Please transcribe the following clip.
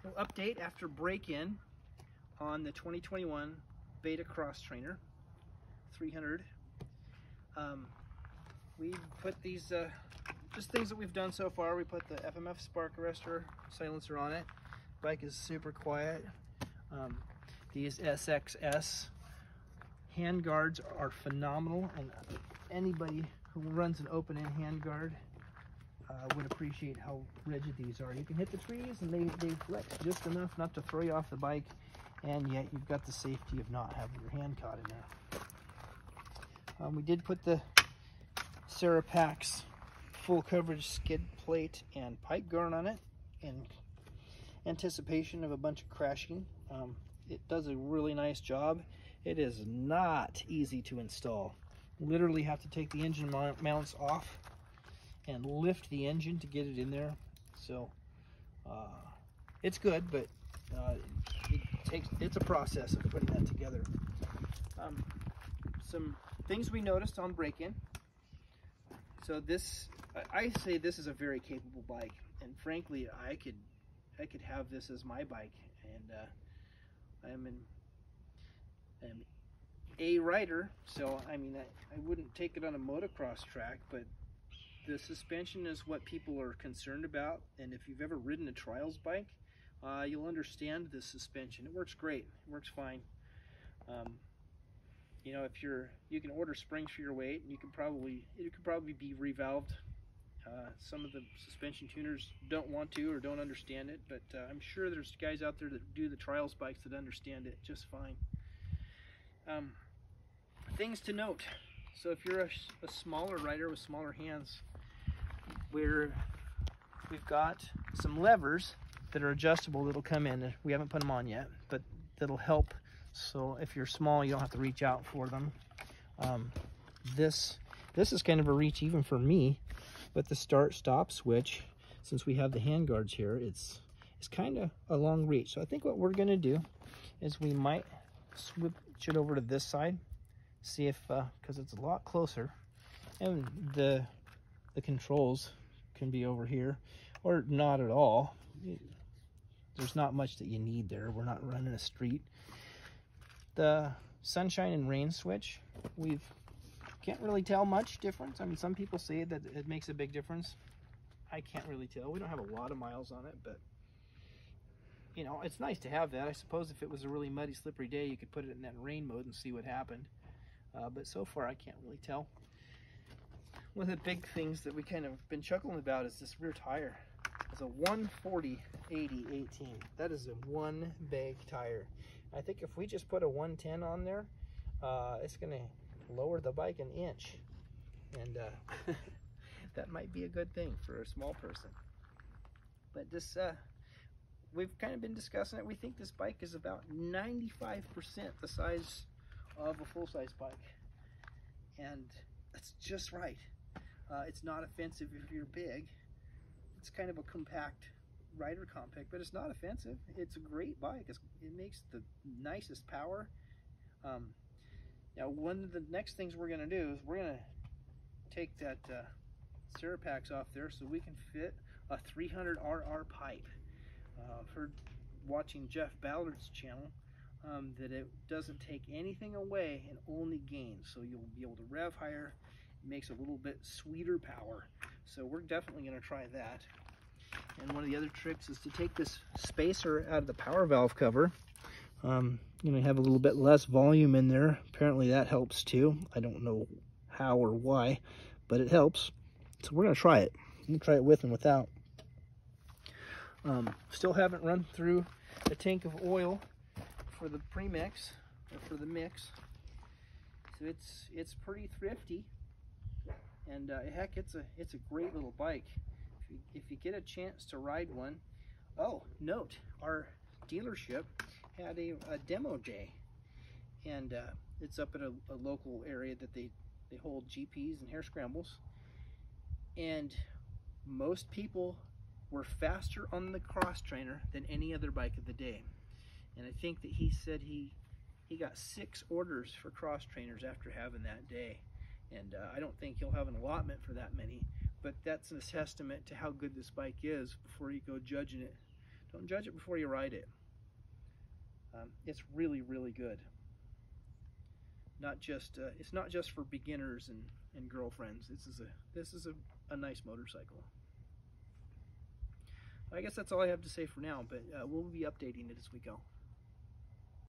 Well, update after break-in on the 2021 Beta XTrainer 300. We put these, just things that we've done so far. We put the FMF spark arrestor silencer on it. Bike is super quiet. These SXS hand guards are phenomenal, and anybody who runs an open-end hand guard would appreciate how rigid these are. You can hit the trees and they flex just enough not to throw you off the bike, and yet you've got the safety of not having your hand caught in there. We did put the Serapax full coverage skid plate and pipe guard on it in anticipation of a bunch of crashing. It does a really nice job. It is not easy to install. Literally have to take the engine mounts off and lift the engine to get it in there. So it's good, but it's a process of putting that together. Some things we noticed on break-in. So this, I say this is a very capable bike, and frankly, I could have this as my bike, and I'm a rider, so I mean I wouldn't take it on a motocross track, but the suspension is what people are concerned about, and if you've ever ridden a trials bike, you'll understand the suspension. It works great. It works fine. You know, if you can order springs for your weight, and it could probably be revalved. Some of the suspension tuners don't want to or don't understand it, but I'm sure there's guys out there that do the trials bikes that understand it just fine. Things to note. So if you're a smaller rider with smaller hands, we've got some levers that are adjustable that'll come in. We haven't put them on yet, but that'll help. So if you're small, you don't have to reach out for them. This is kind of a reach even for me, but the start-stop switch, since we have the hand guards here, it's kind of a long reach. So I think what we're going to do is we might switch it over to this side, see if, because it's a lot closer, and the controls can be over here, or not at all. There's not much that you need there. We're not running a street. The sunshine and rain switch, can't really tell much difference. I mean, some people say that it makes a big difference. I can't really tell. We don't have a lot of miles on it, but you know, it's nice to have that. I suppose if it was a really muddy, slippery day, you could put it in that rain mode and see what happened. But so far, I can't really tell. One of the big things that we kind of been chuckling about is this rear tire. It's a 140/80/18. That is a one bag tire. I think if we just put a 110 on there, it's going to lower the bike an inch, and that might be a good thing for a small person. But this, we've kind of been discussing it. We think this bike is about 95% the size of a full-size bike, and that's just right. It's not offensive if you're big. It's kind of a compact rider compact, but it's not offensive. It's a great bike. It makes the nicest power. Now, one of the next things we're going to do is we're going to take that Serapax off there so we can fit a 300RR pipe. I've heard watching Jeff Ballard's channel that it doesn't take anything away and only gains, so you'll be able to rev higher. It makes a little bit sweeter power, so we're definitely going to try that. And one of the other tricks is to take this spacer out of the power valve cover. You know, have a little bit less volume in there. Apparently that helps too. I don't know how or why, but it helps. So we're going to try it. I'm going to try it with and without. Still haven't run through a tank of oil for the premix, or for the mix. So it's pretty thrifty, and heck, it's a great little bike. If you get a chance to ride one. Oh, note, our dealership had a demo day, and it's up at a local area that they hold GPs and hair scrambles, and most people were faster on the XTrainer than any other bike of the day. And I think that he said he got 6 orders for XTrainers after having that day, and I don't think he'll have an allotment for that many, but that's a testament to how good this bike is before you go judging it. Don't judge it before you ride it. It's really, really good. Not just it's not just for beginners and girlfriends. This is a nice motorcycle. I guess that's all I have to say for now, but we'll be updating it as we go.